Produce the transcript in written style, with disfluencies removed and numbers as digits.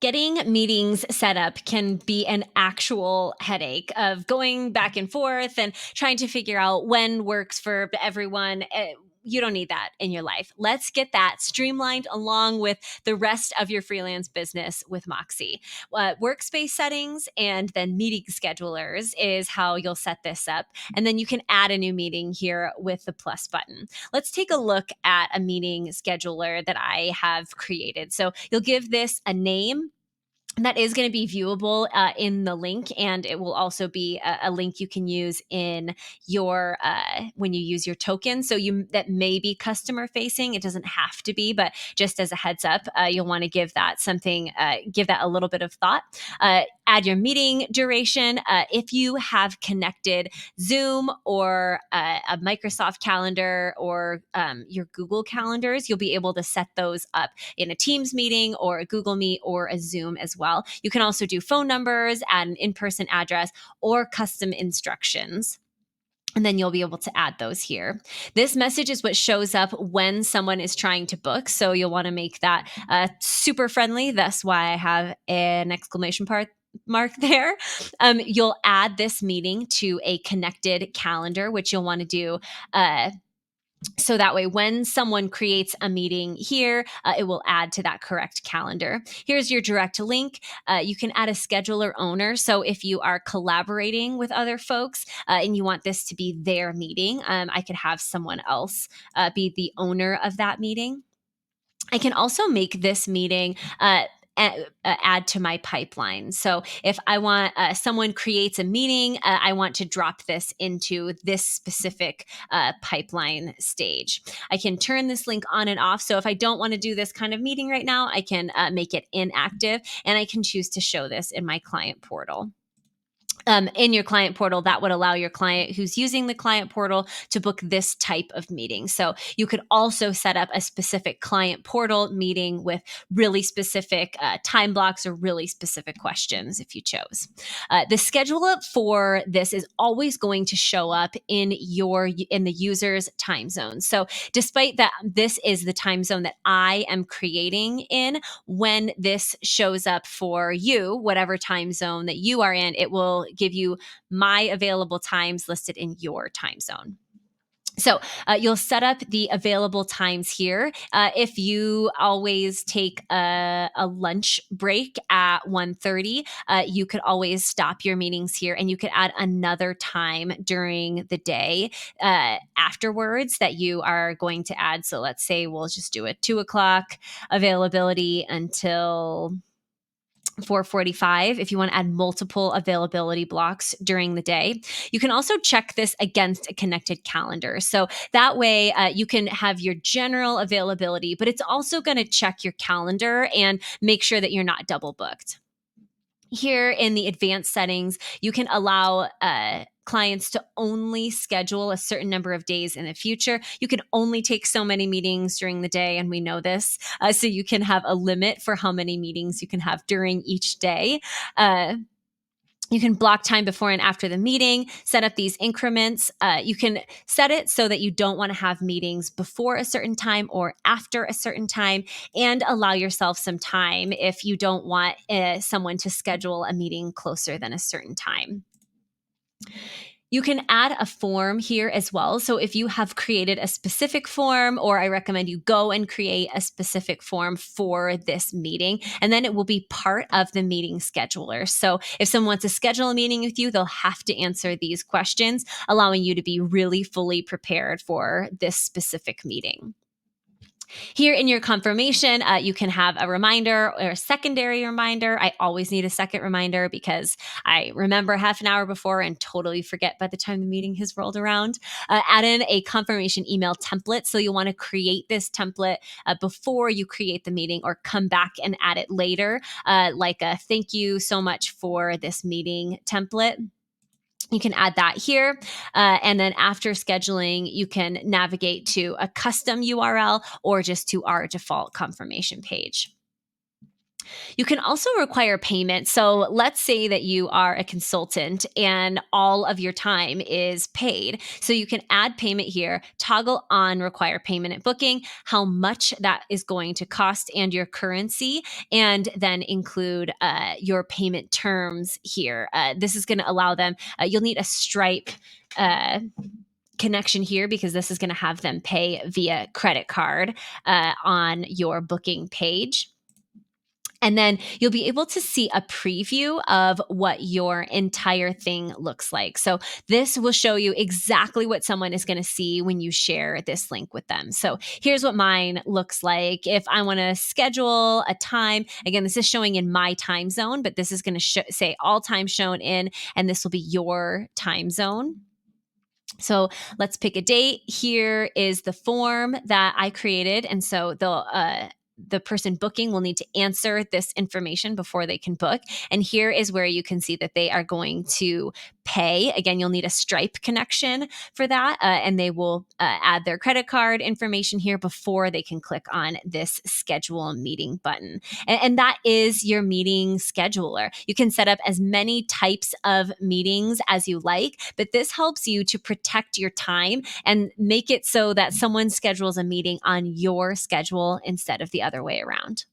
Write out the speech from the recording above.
Getting meetings set up can be an actual headache of going back and forth and trying to figure out when works for everyone. You don't need that in your life. Let's get that streamlined along with the rest of your freelance business with Moxie. Workspace settings and then meeting schedulers is how you'll set this up. And then you can add a new meeting here with the plus button. Let's take a look at a meeting scheduler that I have created. So you'll give this a name. That is going to be viewable in the link, and it will also be a link you can use in your when you use your token. So that may be customer facing. It doesn't have to be, but just as a heads up, you'll want to give that a little bit of thought. Add your meeting duration. If you have connected Zoom or a Microsoft calendar or your Google calendars, you'll be able to set those up in a Teams meeting or a Google Meet or a Zoom as well. You can also do phone numbers, add an in-person address, or custom instructions. And then you'll be able to add those here. This message is what shows up when someone is trying to book. So you'll want to make that super friendly. That's why I have an exclamation mark there. You'll add this meeting to a connected calendar, which you'll want to do so that way, when someone creates a meeting here, it will add to that correct calendar. Here's your direct link. You can add a scheduler owner. So if you are collaborating with other folks and you want this to be their meeting, I could have someone else be the owner of that meeting. I can also make this meeting add to my pipeline. So if I want someone creates a meeting, I want to drop this into this specific pipeline stage. I can turn this link on and off. So if I don't want to do this kind of meeting right now, I can make it inactive, and I can choose to show this in my client portal. In your client portal, that would allow your client who's using the client portal to book this type of meeting. So you could also set up a specific client portal meeting with really specific time blocks or really specific questions if you chose. The schedule for this is always going to show up in the user's time zone. So despite that, this is the time zone that I am creating in. When this shows up for you, whatever time zone that you are in, it will give you my available times listed in your time zone. So you'll set up the available times here. If you always take a lunch break at 1:30, you could always stop your meetings here, and you could add another time during the day afterwards that you are going to add. So let's say we'll just do a 2:00 availability until 4:45 if you want to add multiple availability blocks during the day. You can also check this against a connected calendar. So that way you can have your general availability, but it's also going to check your calendar and make sure that you're not double booked. Here in the advanced settings, you can allow clients to only schedule a certain number of days in the future. You can only take so many meetings during the day, and we know this. So you can have a limit for how many meetings you can have during each day. You can block time before and after the meeting, set up these increments. You can set it so that you don't want to have meetings before a certain time or after a certain time, and allow yourself some time if you don't want someone to schedule a meeting closer than a certain time. You can add a form here as well. So if you have created a specific form, or I recommend you go and create a specific form for this meeting, and then it will be part of the meeting scheduler. So if someone wants to schedule a meeting with you, they'll have to answer these questions, allowing you to be really fully prepared for this specific meeting. Here in your confirmation, you can have a reminder or a secondary reminder. I always need a second reminder because I remember half an hour before and totally forget by the time the meeting has rolled around. Add in a confirmation email template. So you'll want to create this template before you create the meeting, or come back and add it later, like a thank you so much for this meeting template. You can add that here. And then after scheduling, you can navigate to a custom URL or just to our default confirmation page. You can also require payment. So let's say that you are a consultant and all of your time is paid. So you can add payment here, toggle on require payment at booking, how much that is going to cost and your currency, and then include your payment terms here. This is going to allow them, you'll need a Stripe connection here because this is going to have them pay via credit card on your booking page. And then you'll be able to see a preview of what your entire thing looks like. So this will show you exactly what someone is going to see when you share this link with them. So here's what mine looks like. If I want to schedule a time, again, this is showing in my time zone, but this is going to say all time shown in, and this will be your time zone. So let's pick a date. Here is the form that I created. And so the person booking will need to answer this information before they can book. And here is where you can see that they are going to pay. Again, you'll need a Stripe connection for that. And they will add their credit card information here before they can click on this schedule meeting button. And that is your meeting scheduler. You can set up as many types of meetings as you like, but this helps you to protect your time and make it so that someone schedules a meeting on your schedule instead of the other way around.